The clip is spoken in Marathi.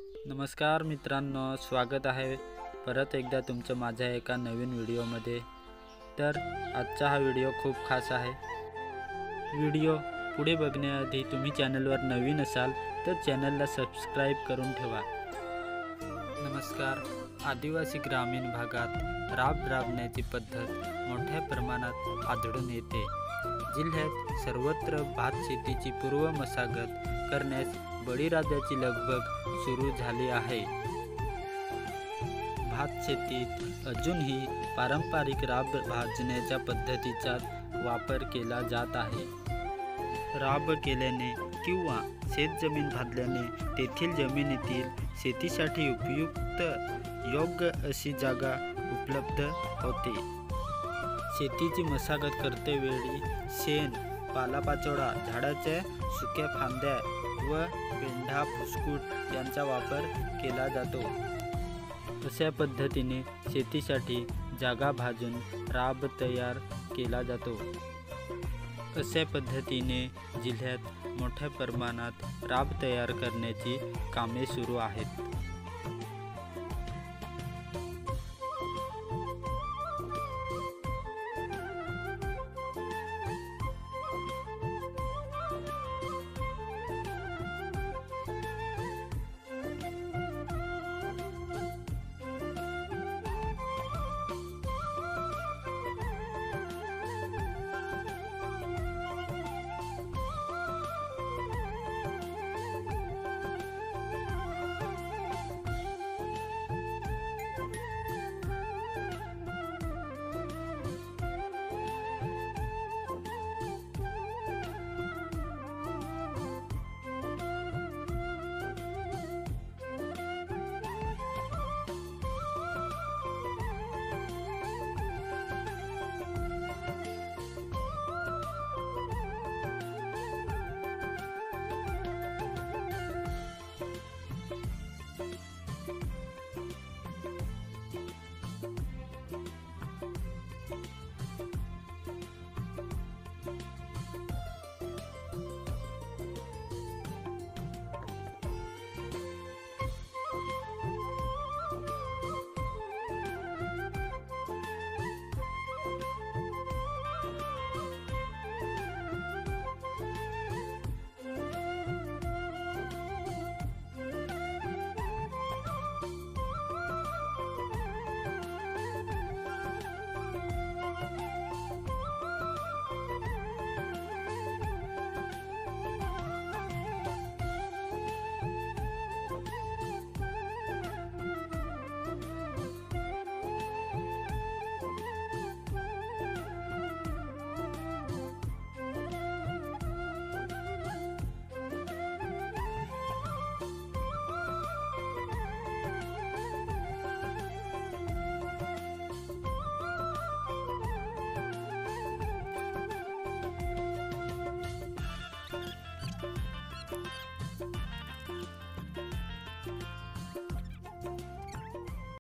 नमस्कार मित्रांनो, स्वागत आहे परत एकदा तुमचं माझ्या एका नवीन व्हिडिओमध्ये। तर आजचा हा व्हिडिओ खूप खास आहे। व्हिडिओ पुढे बघण्याआधी तुम्ही चॅनलवर नवीन असाल तर चॅनलला सबस्क्राईब करून ठेवा। नमस्कार। आदिवासी ग्रामीण भागात राबण्याची पद्धत मोठ्या प्रमाणात आढळून येते। जिल्ह्यात सर्वत्र भात शेतीची पूर्व मशागत करण्यास बळीराजाची लगबग सुरू झाली आहे। भात शेतीत अजूनही पारंपरिक राब भाजण्याच्या पद्धतीचा वापर केला जात आहे। राब केल्याने किंवा शेतजमीन भाजल्याने तेथील जमिनीतील शेतीसाठी उपयुक्त योग्य अशी जागा उपलब्ध होते। शेतीची मशागत करतेवेळी शेण, पालापाचोळा, झाडाच्या सुक्या फांद्या व पेंढा फुसकूट यांचा वापर केला जातो। अशा पद्धतीने शेतीसाठी जागा भाजून राब तयार केला जातो। अशा पद्धतीने जिल्ह्यात मोठ्या प्रमाणात राब तयार करण्याची कामे सुरू आहेत।